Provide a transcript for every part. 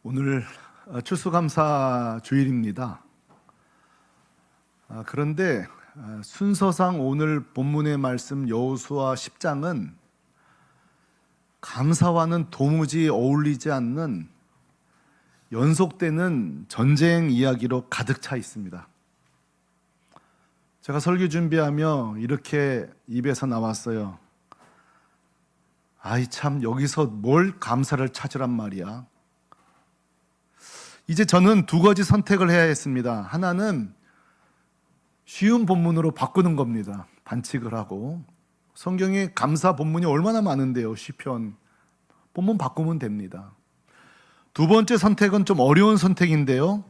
오늘 추수감사 주일입니다. 그런데 순서상 오늘 본문의 말씀 여호수아 10장은 감사와는 도무지 어울리지 않는 연속되는 전쟁 이야기로 가득 차 있습니다. 제가 설교 준비하며 이렇게 입에서 나왔어요. 아이 참, 여기서 뭘 감사를 찾으란 말이야. 이제 저는 두 가지 선택을 해야 했습니다. 하나는 쉬운 본문으로 바꾸는 겁니다. 반칙을 하고. 성경에 감사 본문이 얼마나 많은데요. 시편 본문 바꾸면 됩니다. 두 번째 선택은 좀 어려운 선택인데요.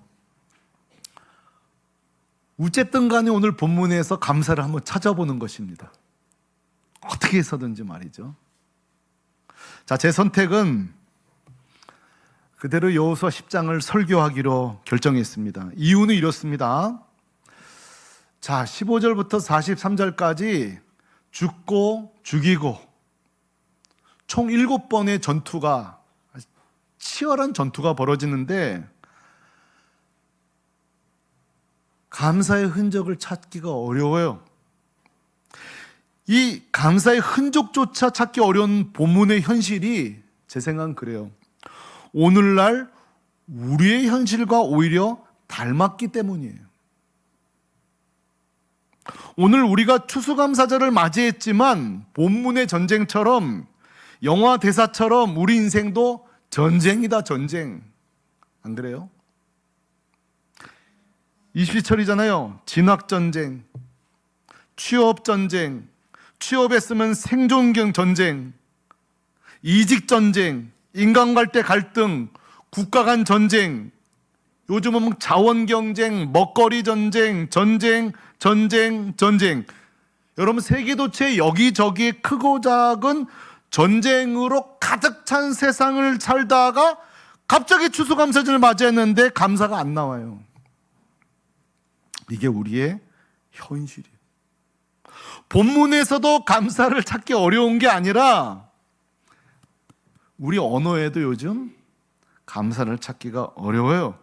어쨌든 간에 오늘 본문에서 감사를 한번 찾아보는 것입니다. 어떻게 해서든지 말이죠. 자, 제 선택은 그대로 여호수아 10장을 설교하기로 결정했습니다. 이유는 이렇습니다. 자, 15절부터 43절까지 죽고 죽이고 총 7번의 전투가, 치열한 전투가 벌어지는데 감사의 흔적을 찾기가 어려워요. 이 감사의 흔적조차 찾기 어려운 본문의 현실이 제 생각은 그래요. 오늘날 우리의 현실과 오히려 닮았기 때문이에요. 오늘 우리가 추수감사절을 맞이했지만 본문의 전쟁처럼, 영화 대사처럼 우리 인생도 전쟁이다, 전쟁. 안 그래요? 이시철이잖아요. 진학전쟁, 취업전쟁, 취업했으면 생존경 전쟁, 이직전쟁, 인간관계 갈등, 국가 간 전쟁, 요즘은 자원경쟁, 먹거리 전쟁, 전쟁. 여러분, 세계도체 여기저기 크고 작은 전쟁으로 가득 찬 세상을 살다가 갑자기 추수감사절을 맞이했는데 감사가 안 나와요. 이게 우리의 현실이에요. 본문에서도 감사를 찾기 어려운 게 아니라 우리 언어에도 요즘 감사를 찾기가 어려워요.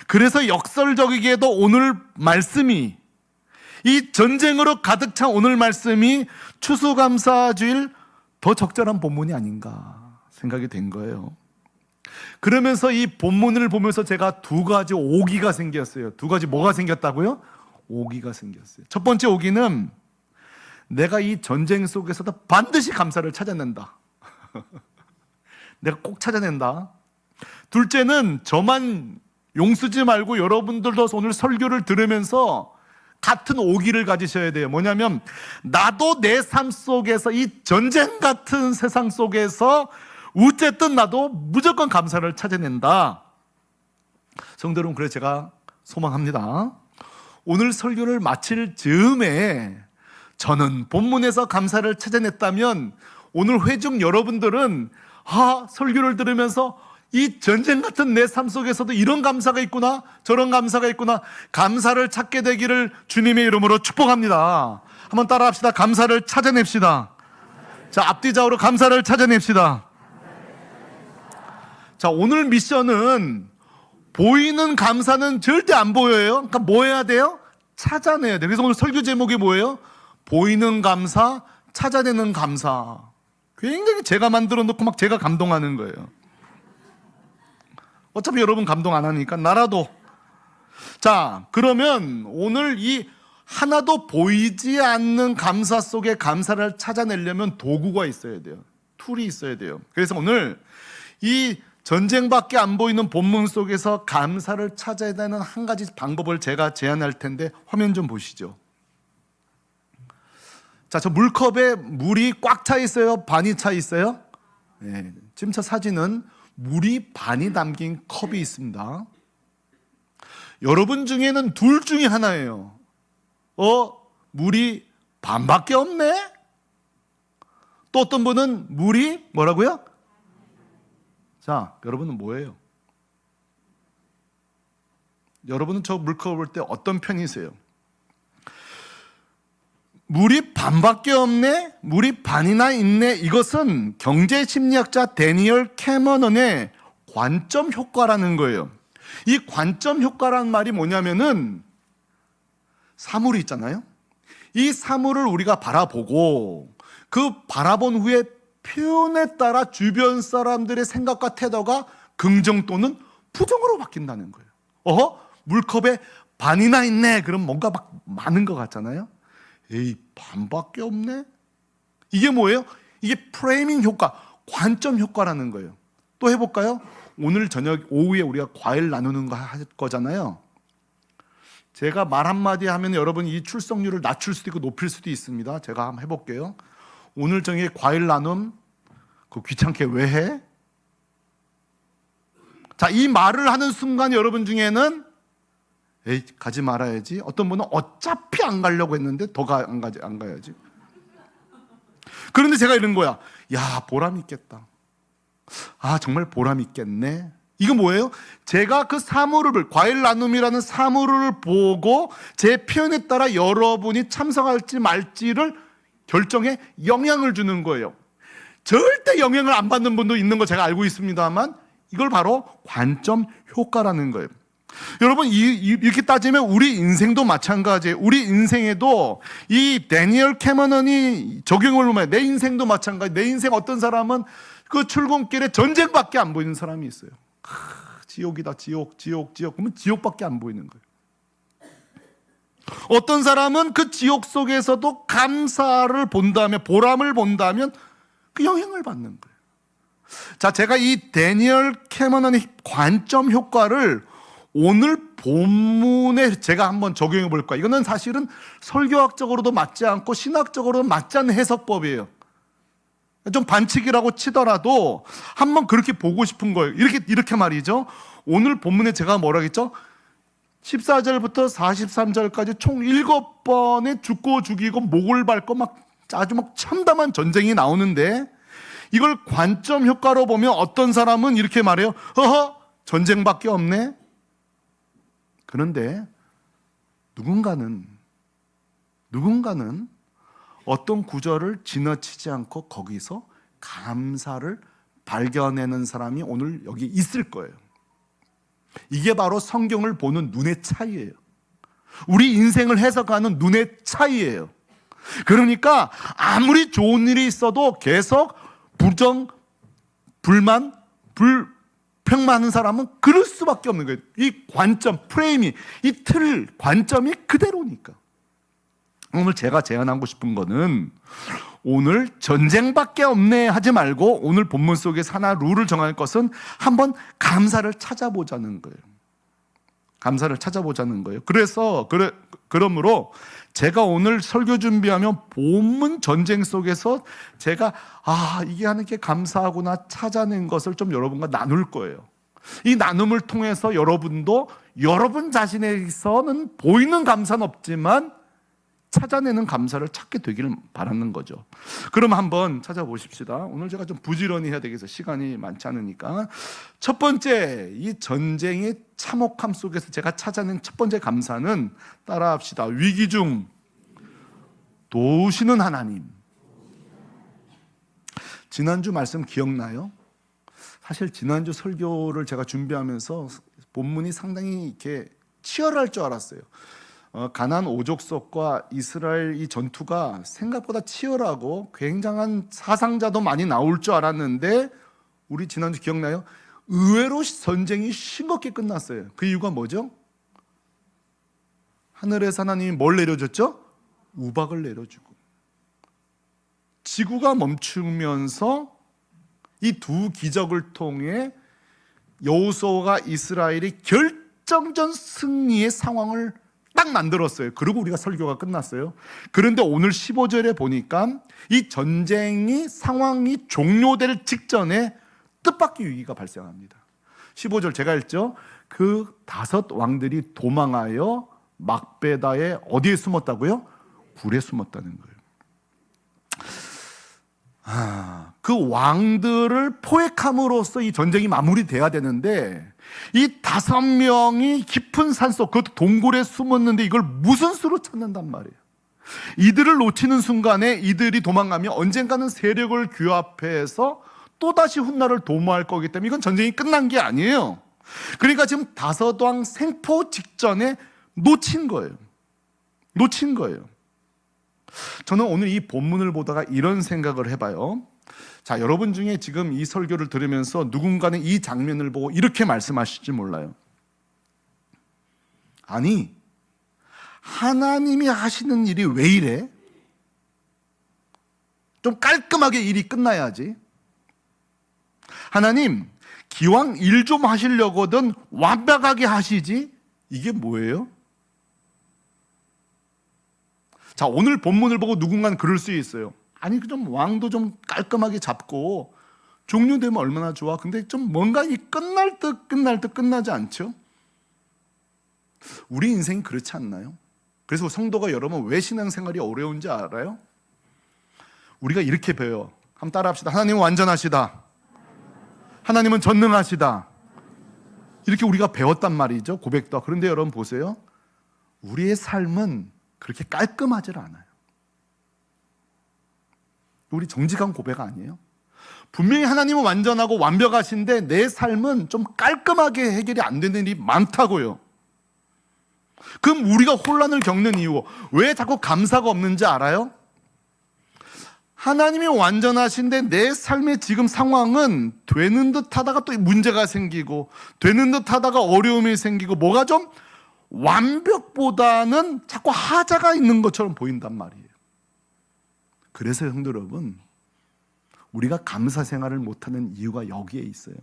그래서 역설적이게도 오늘 말씀이, 이 전쟁으로 가득 찬 오늘 말씀이 추수감사주일 더 적절한 본문이 아닌가 생각이 된 거예요. 그러면서 이 본문을 보면서 제가 두 가지 오기가 생겼어요. 두 가지 뭐가 생겼다고요? 오기가 생겼어요. 첫 번째 오기는 내가 이 전쟁 속에서도 반드시 감사를 찾아낸다. 내가 꼭 찾아낸다. 둘째는 저만 용쓰지 말고 여러분들도 오늘 설교를 들으면서 같은 오기를 가지셔야 돼요. 뭐냐면 나도 내 삶 속에서, 이 전쟁 같은 세상 속에서 어쨌든 나도 무조건 감사를 찾아낸다. 성도 여러분, 그래서 제가 소망합니다. 오늘 설교를 마칠 즈음에 저는 본문에서 감사를 찾아냈다면 오늘 회중 여러분들은 설교를 들으면서 이 전쟁 같은 내 삶 속에서도 이런 감사가 있구나, 저런 감사가 있구나, 감사를 찾게 되기를 주님의 이름으로 축복합니다. 한번 따라 합시다. 감사를 찾아냅시다. 자, 앞뒤 좌우로 감사를 찾아냅시다. 자, 오늘 미션은 보이는 감사는 절대 안 보여요. 그러니까 뭐 해야 돼요? 찾아내야 돼요. 그래서 오늘 설교 제목이 뭐예요? 보이는 감사, 찾아내는 감사. 굉장히 제가 만들어 놓고 막 제가 감동하는 거예요. 어차피 여러분 감동 안 하니까 나라도. 자, 그러면 오늘 이 하나도 보이지 않는 감사 속에 감사를 찾아내려면 도구가 있어야 돼요. 툴이 있어야 돼요. 그래서 오늘 이 전쟁밖에 안 보이는 본문 속에서 감사를 찾아야 되는 한 가지 방법을 제가 제안할 텐데 화면 좀 보시죠. 자, 저 물컵에 물이 꽉 차 있어요? 반이 차 있어요? 네, 지금 저 사진은 물이 반이 담긴 컵이 있습니다. 여러분 중에는 둘 중에 하나예요. 물이 반밖에 없네? 또 어떤 분은 물이 뭐라고요? 자, 여러분은 뭐예요? 여러분은 저 물컵을 볼 때 어떤 편이세요? 물이 반밖에 없네? 물이 반이나 있네? 이것은 경제심리학자 데니얼 캐머넌의 관점 효과라는 거예요. 이 관점 효과라는 말이 뭐냐면은 사물이 있잖아요. 이 사물을 우리가 바라보고 그 바라본 후에 표현에 따라 주변 사람들의 생각과 태도가 긍정 또는 부정으로 바뀐다는 거예요. 물컵에 반이나 있네. 그럼 뭔가 막 많은 것 같잖아요. 에이, 반밖에 없네. 이게 뭐예요? 이게 프레이밍 효과, 관점 효과라는 거예요. 또 해볼까요? 오늘 저녁 오후에 우리가 과일 나누는 거 할 거잖아요. 제가 말 한마디 하면 여러분 이 출석률을 낮출 수도 있고 높일 수도 있습니다. 제가 한번 해볼게요. 오늘 저녁에 과일 나눔, 그 귀찮게 왜 해? 자, 이 말을 하는 순간 여러분 중에는 에이, 가지 말아야지. 어떤 분은 어차피 안 가려고 했는데 더 안 가야지. 그런데 제가 이런 거야. 야, 보람 있겠다. 아, 정말 보람 있겠네. 이거 뭐예요? 제가 그 사물을, 과일 나눔이라는 사물을 보고 제 표현에 따라 여러분이 참석할지 말지를 결정에 영향을 주는 거예요. 절대 영향을 안 받는 분도 있는 거 제가 알고 있습니다만 이걸 바로 관점 효과라는 거예요. 여러분, 이렇게 따지면 우리 인생도 마찬가지예요. 우리 인생에도 이 다니엘 캐머넌이 적용을 보면 내 인생도 마찬가지. 내 인생 어떤 사람은 그 출근길에 전쟁밖에 안 보이는 사람이 있어요. 지옥이다, 지옥. 그러면 지옥밖에 안 보이는 거예요. 어떤 사람은 그 지옥 속에서도 감사를 본다면, 보람을 본다면 그 영향을 받는 거예요. 자, 제가 이 다니엘 캐머넌의 관점 효과를 오늘 본문에 제가 한번 적용해 볼 거예요. 이거는 사실은 설교학적으로도 맞지 않고 신학적으로도 맞지 않는 해석법이에요. 좀 반칙이라고 치더라도 한번 그렇게 보고 싶은 거예요. 이렇게 말이죠. 오늘 본문에 제가 뭐라고 했죠? 14절부터 43절까지 총 7번의 죽고 죽이고 목을 밟고 막 아주 막 참담한 전쟁이 나오는데 이걸 관점 효과로 보면 어떤 사람은 이렇게 말해요. 전쟁밖에 없네. 그런데 누군가는 어떤 구절을 지나치지 않고 거기서 감사를 발견하는 사람이 오늘 여기 있을 거예요. 이게 바로 성경을 보는 눈의 차이예요. 우리 인생을 해석하는 눈의 차이예요. 그러니까 아무리 좋은 일이 있어도 계속 부정, 불만, 불평만 하는 사람은 그럴 수밖에 없는 거예요. 이 관점, 프레임이, 이 틀, 관점이 그대로니까. 오늘 제가 제안하고 싶은 거는 오늘 전쟁밖에 없네 하지 말고 오늘 본문 속에서 하나 룰을 정할 것은 한번 감사를 찾아보자는 거예요. 감사를 찾아보자는 거예요. 그러므로 제가 오늘 설교 준비하면 본문 전쟁 속에서 제가 이게 하나님께 감사하구나 찾아낸 것을 좀 여러분과 나눌 거예요. 이 나눔을 통해서 여러분도 여러분 자신에서는 보이는 감사는 없지만 찾아내는 감사를 찾게 되기를 바라는 거죠. 그럼 한번 찾아보십시다. 오늘 제가 좀 부지런히 해야 되겠어요. 시간이 많지 않으니까. 첫 번째, 이 전쟁의 참혹함 속에서 제가 찾아낸 첫 번째 감사는 따라합시다. 위기 중 도우시는 하나님. 지난주 말씀 기억나요? 사실 지난주 설교를 제가 준비하면서 본문이 상당히 이렇게 치열할 줄 알았어요. 가나안 오족석과 이스라엘 이 전투가 생각보다 치열하고 굉장한 사상자도 많이 나올 줄 알았는데 우리 지난주 기억나요? 의외로 전쟁이 싱겁게 끝났어요. 그 이유가 뭐죠? 하늘에서 하나님이 뭘 내려줬죠? 우박을 내려주고 지구가 멈추면서 이 두 기적을 통해 여호수아가 이스라엘이 결정전 승리의 상황을 딱 만들었어요. 그리고 우리가 설교가 끝났어요. 그런데 오늘 15절에 보니까 이 전쟁이 상황이 종료될 직전에 뜻밖의 위기가 발생합니다. 15절 제가 읽죠. 그 5 왕들이 도망하여 막베다에 어디에 숨었다고요? 굴에 숨었다는 거예요. 그 왕들을 포획함으로써 이 전쟁이 마무리돼야 되는데 이 5명이 깊은 산속, 그것도 동굴에 숨었는데 이걸 무슨 수로 찾는단 말이에요. 이들을 놓치는 순간에 이들이 도망가면 언젠가는 세력을 규합해서 또다시 훗날을 도모할 거기 때문에 이건 전쟁이 끝난 게 아니에요. 그러니까 지금 다섯왕 생포 직전에 놓친 거예요. 저는 오늘 이 본문을 보다가 이런 생각을 해봐요. 자, 여러분 중에 지금 이 설교를 들으면서 누군가는 이 장면을 보고 이렇게 말씀하실지 몰라요. 아니, 하나님이 하시는 일이 왜 이래? 좀 깔끔하게 일이 끝나야지. 하나님, 기왕 일 좀 하시려거든 완벽하게 하시지? 이게 뭐예요? 자, 오늘 본문을 보고 누군가는 그럴 수 있어요. 아니, 좀 왕도 좀 깔끔하게 잡고 종료되면 얼마나 좋아. 근데 좀 뭔가 이 끝날 듯 끝나지 않죠? 우리 인생이 그렇지 않나요? 그래서 성도가 여러분 왜 신앙생활이 어려운지 알아요? 우리가 이렇게 배워요. 한번 따라합시다. 하나님은 완전하시다. 하나님은 전능하시다. 이렇게 우리가 배웠단 말이죠. 고백도. 그런데 여러분 보세요. 우리의 삶은 그렇게 깔끔하지 않아요. 우리 정직한 고백 아니에요? 분명히 하나님은 완전하고 완벽하신데 내 삶은 좀 깔끔하게 해결이 안 되는 일이 많다고요. 그럼 우리가 혼란을 겪는 이유, 왜 자꾸 감사가 없는지 알아요? 하나님이 완전하신데 내 삶의 지금 상황은 되는 듯 하다가 또 문제가 생기고 되는 듯 하다가 어려움이 생기고 뭐가 좀 완벽보다는 자꾸 하자가 있는 것처럼 보인단 말이에요. 그래서 형들 여러분, 우리가 감사 생활을 못하는 이유가 여기에 있어요.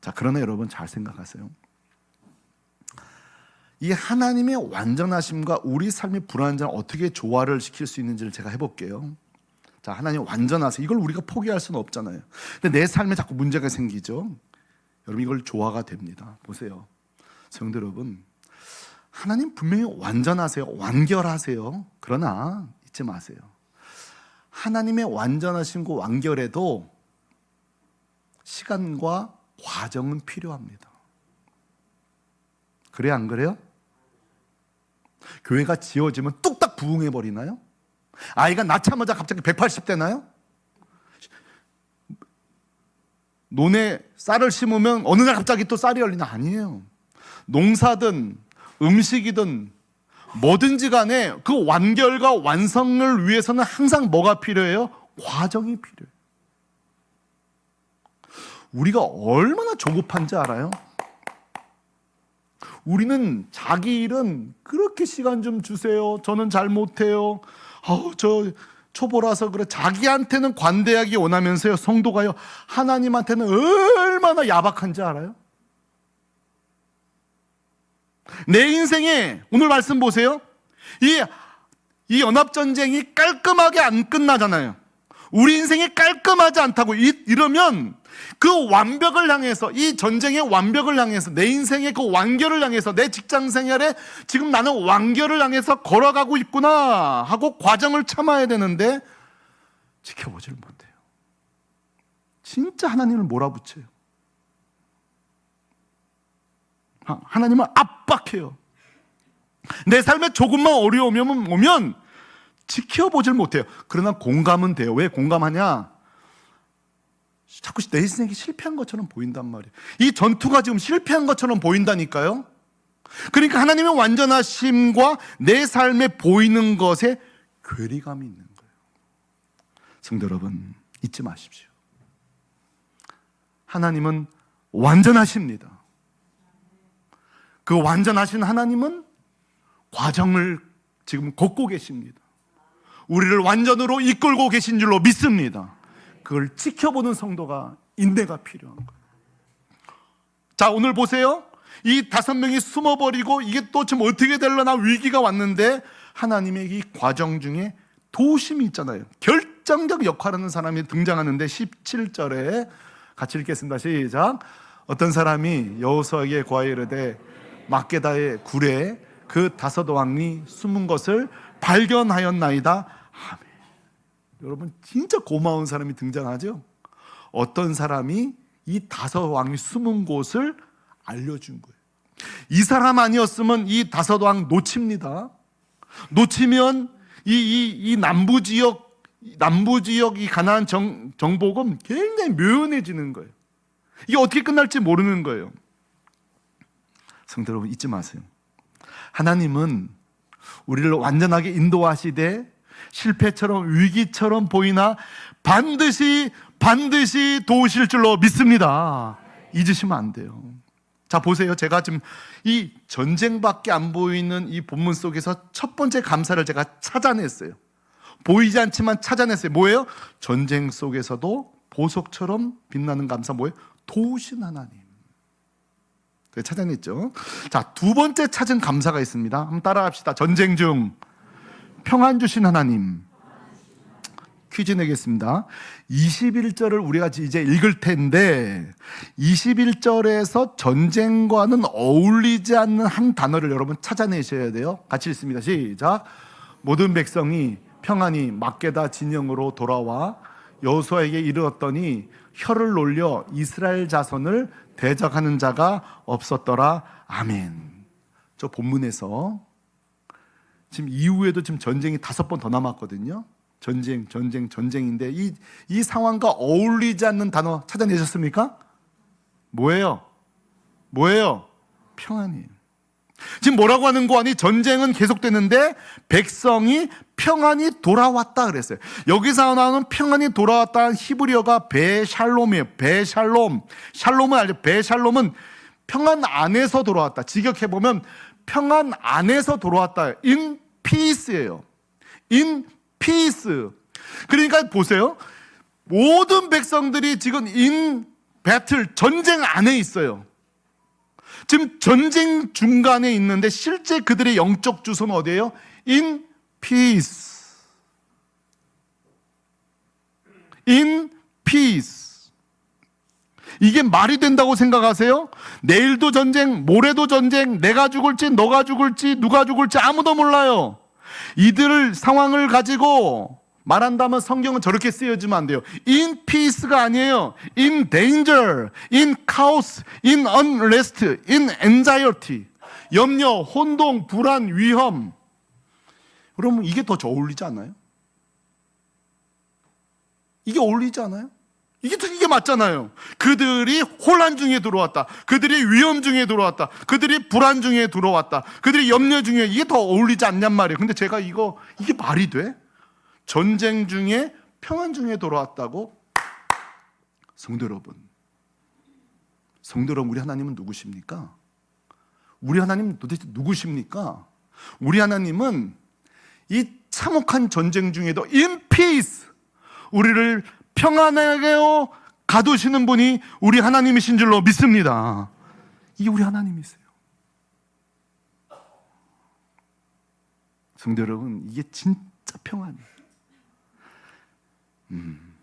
자, 그러나 여러분 잘 생각하세요. 이 하나님의 완전하심과 우리 삶의 불완전을 어떻게 조화를 시킬 수 있는지를 제가 해볼게요. 자, 하나님 완전하세요. 이걸 우리가 포기할 수는 없잖아요. 근데 내 삶에 자꾸 문제가 생기죠. 여러분 이걸 조화가 됩니다. 보세요. 성도 여러분, 하나님 분명히 완전하세요. 완결하세요. 그러나 잊지 마세요. 하나님의 완전하심과 완결에도 시간과 과정은 필요합니다. 그래 안 그래요? 교회가 지어지면 뚝딱 부흥해 버리나요? 아이가 낳자마자 갑자기 180 되나요? 논에 쌀을 심으면 어느 날 갑자기 또 쌀이 열리나? 아니에요. 농사든 음식이든 뭐든지 간에 그 완결과 완성을 위해서는 항상 뭐가 필요해요? 과정이 필요해요. 우리가 얼마나 조급한지 알아요? 우리는 자기 일은 그렇게 시간 좀 주세요. 저는 잘 못해요. 저 초보라서 그래. 자기한테는 관대하게 원하면서요. 성도가요. 하나님한테는 얼마나 야박한지 알아요? 내 인생에 오늘 말씀 보세요. 이 연합전쟁이 깔끔하게 안 끝나잖아요. 우리 인생이 깔끔하지 않다고 이러면 그 완벽을 향해서, 이 전쟁의 완벽을 향해서, 내 인생의 그 완결을 향해서, 내 직장 생활에 지금 나는 완결을 향해서 걸어가고 있구나 하고 과정을 참아야 되는데 지켜보지를 못해요. 진짜 하나님을 몰아붙여요. 하나님을 압박해요. 내 삶에 조금만 어려움이 오면 지켜보질 못해요. 그러나 공감은 돼요. 왜 공감하냐? 자꾸 내 인생이 실패한 것처럼 보인단 말이에요. 이 전투가 지금 실패한 것처럼 보인다니까요. 그러니까 하나님의 완전하심과 내 삶에 보이는 것에 괴리감이 있는 거예요. 성도 여러분, 잊지 마십시오. 하나님은 완전하십니다. 그 완전하신 하나님은 과정을 지금 걷고 계십니다. 우리를 완전으로 이끌고 계신 줄로 믿습니다. 그걸 지켜보는 성도가 인내가 필요한 거예요. 자, 오늘 보세요. 이 5명이 숨어버리고 이게 또 지금 어떻게 되려나 위기가 왔는데 하나님의 이 과정 중에 도심이 있잖아요. 결정적 역할을 하는 사람이 등장하는데 17절에 같이 읽겠습니다. 시작. 어떤 사람이 여호수아에게 고하여 이르되 막게다의 굴에 그 5왕이 숨은 것을 발견하였나이다. 아멘. 여러분 진짜 고마운 사람이 등장하죠. 어떤 사람이 이 5왕이 숨은 곳을 알려준 거예요. 이 사람 아니었으면 이 5왕 놓칩니다. 놓치면 이 남부 지역 남부 지역 이 가나안 정복은 굉장히 묘연해지는 거예요. 이게 어떻게 끝날지 모르는 거예요. 성도 여러분, 잊지 마세요. 하나님은 우리를 완전하게 인도하시되 실패처럼 위기처럼 보이나 반드시 도우실 줄로 믿습니다. 잊으시면 안 돼요. 자, 보세요. 제가 지금 이 전쟁밖에 안 보이는 이 본문 속에서 첫 번째 감사를 제가 찾아냈어요. 보이지 않지만 찾아냈어요. 뭐예요? 전쟁 속에서도 보석처럼 빛나는 감사. 뭐예요? 도우신 하나님. 찾아냈죠. 자, 두 번째 찾은 감사가 있습니다. 한번 따라합시다. 전쟁 중 평안 주신 하나님. 퀴즈 내겠습니다. 21절을 우리가 이제 읽을 텐데 21절에서 전쟁과는 어울리지 않는 한 단어를 여러분 찾아내셔야 돼요. 같이 읽습니다. 시작. 모든 백성이 평안히 막게다 진영으로 돌아와 여호수아에게 이르렀더니 혀를 놀려 이스라엘 자손을 대적하는 자가 없었더라. 아멘. 저 본문에서 지금 이후에도 지금 전쟁이 5번 더 남았거든요. 전쟁인데 이 상황과 어울리지 않는 단어 찾아내셨습니까? 뭐예요? 평안이에요. 지금 뭐라고 하는 거 아니? 전쟁은 계속되는데 백성이 평안히 돌아왔다 그랬어요. 여기서 나오는 평안히 돌아왔다는 히브리어가 베샬롬이에요. 베샬롬. 샬롬은 알죠? 베샬롬은 평안 안에서 돌아왔다. 직역해보면 평안 안에서 돌아왔다. In peace예요. In peace. 그러니까 보세요. 모든 백성들이 지금 in battle, 전쟁 안에 있어요. 지금 전쟁 중간에 있는데 실제 그들의 영적 주소는 어디예요? In peace. In peace. 이게 말이 된다고 생각하세요? 내일도 전쟁, 모레도 전쟁, 내가 죽을지, 너가 죽을지, 누가 죽을지 아무도 몰라요. 이들 상황을 가지고 말한다면 성경은 저렇게 쓰여지면 안 돼요. In peace가 아니에요. In danger, in chaos, in unrest, in anxiety. 염려, 혼동, 불안, 위험. 그러면 이게 더 어울리지 않아요? 이게 어울리지 않아요? 이게 맞잖아요. 그들이 혼란 중에 들어왔다. 그들이 위험 중에 들어왔다. 그들이 불안 중에 들어왔다. 그들이 염려 중에, 이게 더 어울리지 않냔 말이에요. 근데 제가 이게 말이 돼? 전쟁 중에 평안 중에 돌아왔다고? 성도 여러분, 우리 하나님은 누구십니까? 우리 하나님은 도대체 누구십니까? 우리 하나님은 이 참혹한 전쟁 중에도 in peace, 우리를 평안하게 가두시는 분이 우리 하나님이신 줄로 믿습니다. 이게 우리 하나님이세요. 성도 여러분, 이게 진짜 평안이에요.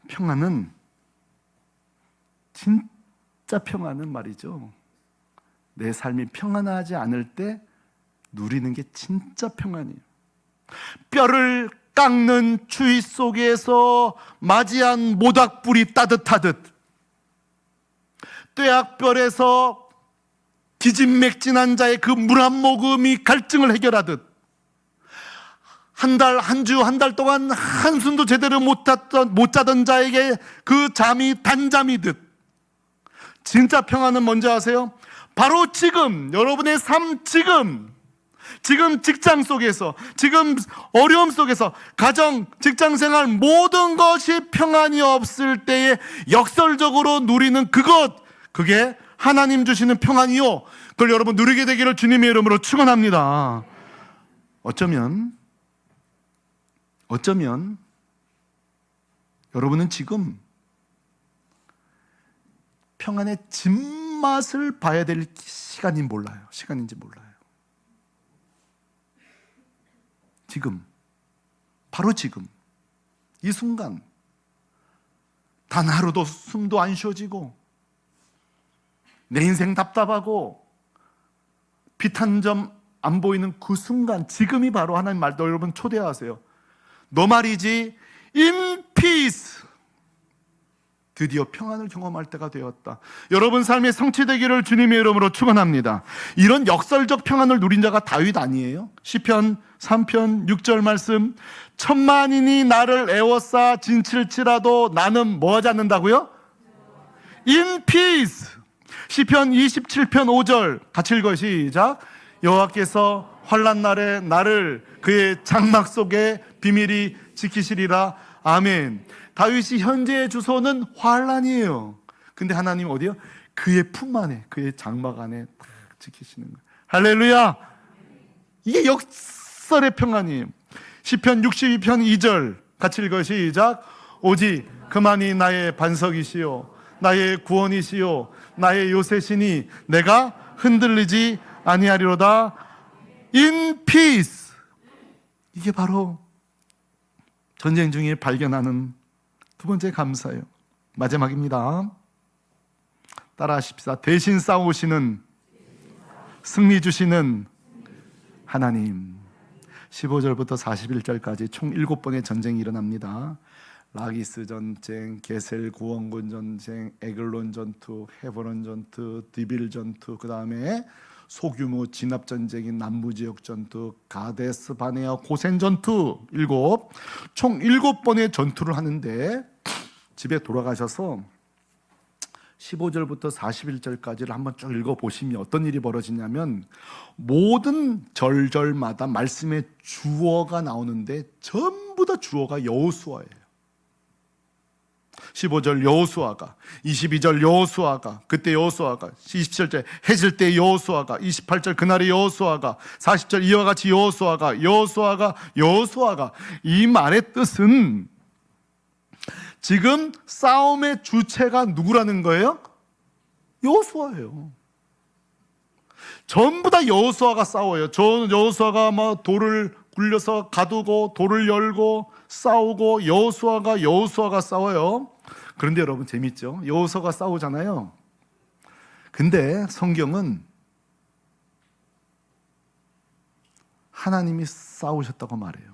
평안은, 진짜 평안은 말이죠, 내 삶이 평안하지 않을 때 누리는 게 진짜 평안이에요. 뼈를 깎는 추위 속에서 맞이한 모닥불이 따뜻하듯, 뙤약볕에서 기진맥진한 자의 그 물 한 모금이 갈증을 해결하듯, 한 달 동안 한숨도 제대로 못 자던 자에게 그 잠이 단잠이듯, 진짜 평안은 뭔지 아세요? 바로 지금, 여러분의 삶 지금 직장 속에서, 지금 어려움 속에서, 가정, 직장 생활 모든 것이 평안이 없을 때에 역설적으로 누리는 그게 하나님 주시는 평안이요, 그걸 여러분 누리게 되기를 주님의 이름으로 축원합니다. 어쩌면 여러분은 지금 평안의 진맛을 봐야 될 시간인지 몰라요. 지금, 바로 지금, 이 순간, 단 하루도 숨도 안 쉬어지고, 내 인생 답답하고, 빛 한 점 안 보이는 그 순간, 지금이 바로 하나님 말도 여러분 초대하세요. 너 말이지, in peace. 드디어 평안을 경험할 때가 되었다. 여러분 삶의 성취되기를 주님의 이름으로 축원합니다. 이런 역설적 평안을 누린 자가 다윗 아니에요? 시편 3편 6절 말씀, 천만인이 나를 애워싸 진칠지라도 나는 뭐 하지 않는다고요? In peace. 시편 27편 5절 같이 읽어요. 시작. 여호와께서 환난 날에 나를 그의 장막 속에 비밀히 지키시리라. 아멘. 다윗이 현재의 주소는 환난이에요. 근데 하나님 어디요? 그의 품 안에, 그의 장막 안에 딱 지키시는 거예요. 할렐루야. 이게 역설의 평안이에요. 시편 62편 2절 같이 읽어요. 시작. 오직 그만이 나의 반석이시요 나의 구원이시요 나의 요새시니 내가 흔들리지 아니하리로다. In peace. 이게 바로 전쟁 중에 발견하는 두 번째 감사예요. 마지막입니다. 따라하십시다. 대신 싸우시는, 승리 주시는 하나님. 15절부터 41절까지 총 7번의 전쟁이 일어납니다. 라기스 전쟁, 게셀 구원군 전쟁, 에글론 전투, 헤브론 전투, 디빌 전투, 그 다음에 소규모 진압 전쟁인 남부지역 전투, 가데스 바네아 고센 전투, 총 7번의 전투를 하는데 집에 돌아가셔서 15절부터 41절까지를 한번 쭉 읽어보시면 어떤 일이 벌어지냐면 모든 절절마다 말씀의 주어가 나오는데 전부 다 주어가 여호수아예요. 15절 여호수아가, 22절 여호수아가, 그때 여호수아가, 27절 해질 때 여호수아가, 28절 그날의 여호수아가, 40절 이와 같이 여호수아가, 이 말의 뜻은 지금 싸움의 주체가 누구라는 거예요? 여호수아예요. 전부 다 여호수아가 싸워요. 여호수아가 막 돌을 굴려서 가두고 돌을 열고 싸우고 여호수아가 싸워요. 그런데 여러분 재밌죠? 여호수아가 싸우잖아요. 근데 성경은 하나님이 싸우셨다고 말해요.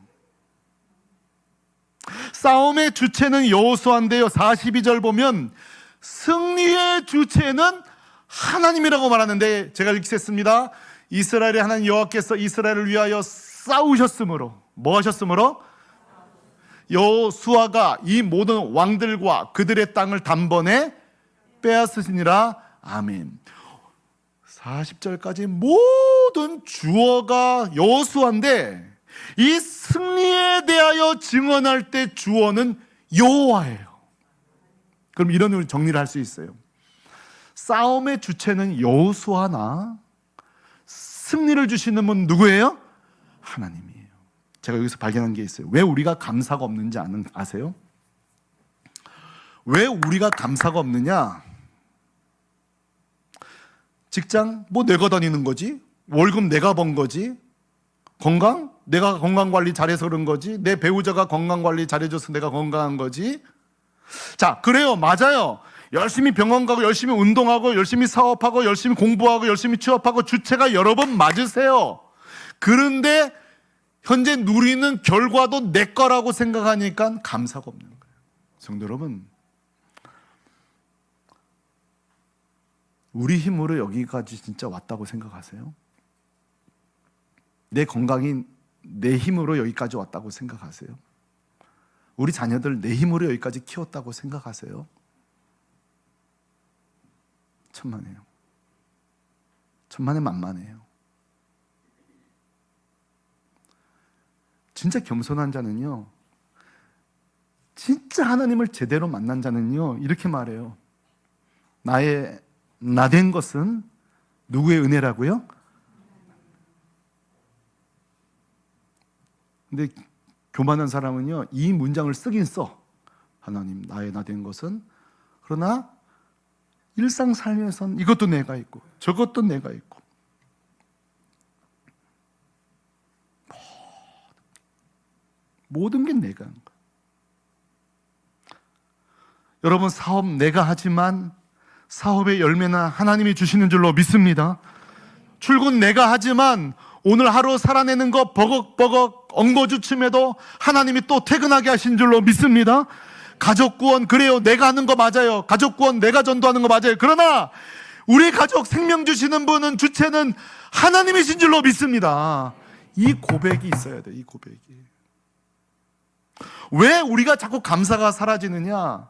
싸움의 주체는 여호수아인데요, 42절 보면 승리의 주체는 하나님이라고 말하는데 제가 읽겠습니다. 이스라엘의 하나님 여호와께서 이스라엘을 위하여 싸우셨으므로, 뭐 하셨으므로? 여호수아가 이 모든 왕들과 그들의 땅을 단번에 빼앗으시니라. 아멘. 40절까지 모든 주어가 여호수아인데 이 승리에 대하여 증언할 때 주어는 여호와예요. 그럼 이런 식으로 정리를 할 수 있어요. 싸움의 주체는 여호수아나 승리를 주시는 분 누구예요? 하나님이에요. 제가 여기서 발견한 게 있어요. 왜 우리가 감사가 없는지 아세요? 왜 우리가 감사가 없느냐? 직장 뭐 내가 다니는 거지? 월급 내가 번 거지? 건강? 내가 건강관리 잘해서 그런 거지? 내 배우자가 건강관리 잘해줘서 내가 건강한 거지? 자, 그래요. 맞아요. 열심히 병원 가고 열심히 운동하고 열심히 사업하고 열심히 공부하고 열심히 취업하고 주체가 여러 번 맞으세요. 그런데 현재 누리는 결과도 내 거라고 생각하니까 감사가 없는 거예요. 성도 여러분, 우리 힘으로 여기까지 진짜 왔다고 생각하세요? 내 건강이 내 힘으로 여기까지 왔다고 생각하세요? 우리 자녀들 내 힘으로 여기까지 키웠다고 생각하세요? 천만에요. 천만에 만만해요. 진짜 겸손한 자는요, 진짜 하나님을 제대로 만난 자는요, 이렇게 말해요. 나 된 것은 누구의 은혜라고요? 근데 교만한 사람은요, 이 문장을 쓰긴 써. 하나님, 나의 나 된 것은. 그러나 일상 살면서는 이것도 내가 있고 저것도 내가 있고 모든 게 내가 한 거야. 여러분, 사업 내가 하지만 사업의 열매는 하나님이 주시는 줄로 믿습니다. 출근 내가 하지만 오늘 하루 살아내는 거 버벅버벅 엉거주춤해도 하나님이 또 퇴근하게 하신 줄로 믿습니다. 가족 구원, 그래요, 내가 하는 거 맞아요. 가족 구원 내가 전도하는 거 맞아요. 그러나 우리 가족 생명 주시는 분은, 주체는 하나님이신 줄로 믿습니다. 이 고백이 있어야 돼요. 이 고백이. 왜 우리가 자꾸 감사가 사라지느냐?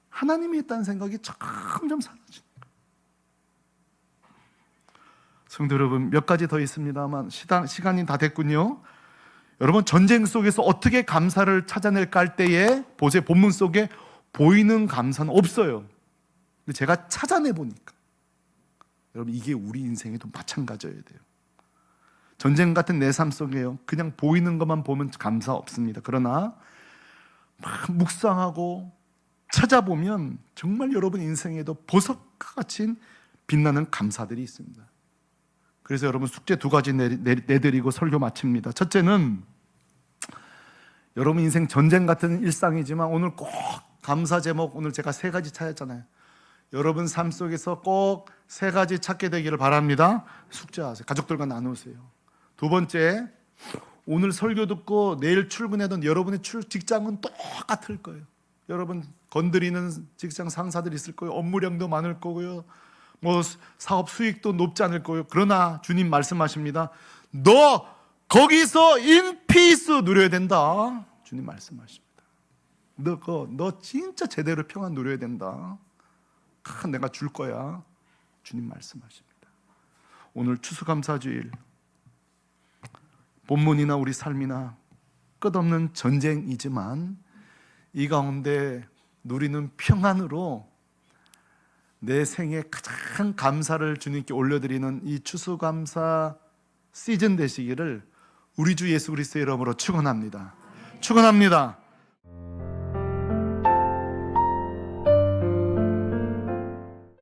하나님이 있다는 생각이 점점 사라지는 거예요. 성도 여러분, 몇 가지 더 있습니다만 시간이 다 됐군요. 여러분, 전쟁 속에서 어떻게 감사를 찾아낼까 할 때에 보세요. 본문 속에 보이는 감사는 없어요. 근데 제가 찾아내 보니까 여러분, 이게 우리 인생에도 마찬가지여야 돼요. 전쟁 같은 내 삶 속에요, 그냥 보이는 것만 보면 감사 없습니다. 그러나 막 묵상하고 찾아보면 정말 여러분 인생에도 보석과 같이 빛나는 감사들이 있습니다. 그래서 여러분, 숙제 2가지 내드리고 설교 마칩니다. 첫째는, 여러분 인생 전쟁 같은 일상이지만 오늘 꼭 감사 제목, 오늘 제가 3가지 찾았잖아요. 여러분 삶 속에서 꼭 3가지 찾게 되기를 바랍니다. 숙제하세요. 가족들과 나누세요. 2번째, 오늘 설교 듣고 내일 출근하던 여러분의 직장은 똑같을 거예요. 여러분 건드리는 직장 상사들이 있을 거예요. 업무량도 많을 거고요. 뭐 사업 수익도 높지 않을 거예요. 그러나 주님 말씀하십니다. 너 거기서 인피스 누려야 된다. 주님 말씀하십니다. 너 진짜 제대로 평안 누려야 된다. 내가 줄 거야. 주님 말씀하십니다. 오늘 추수감사주일, 본문이나 우리 삶이나 끝없는 전쟁이지만 이 가운데 누리는 평안으로 내 생에 가장 감사를 주님께 올려드리는 이 추수감사 시즌 되시기를 우리 주 예수 그리스도의 이름으로 축원합니다. 축원합니다.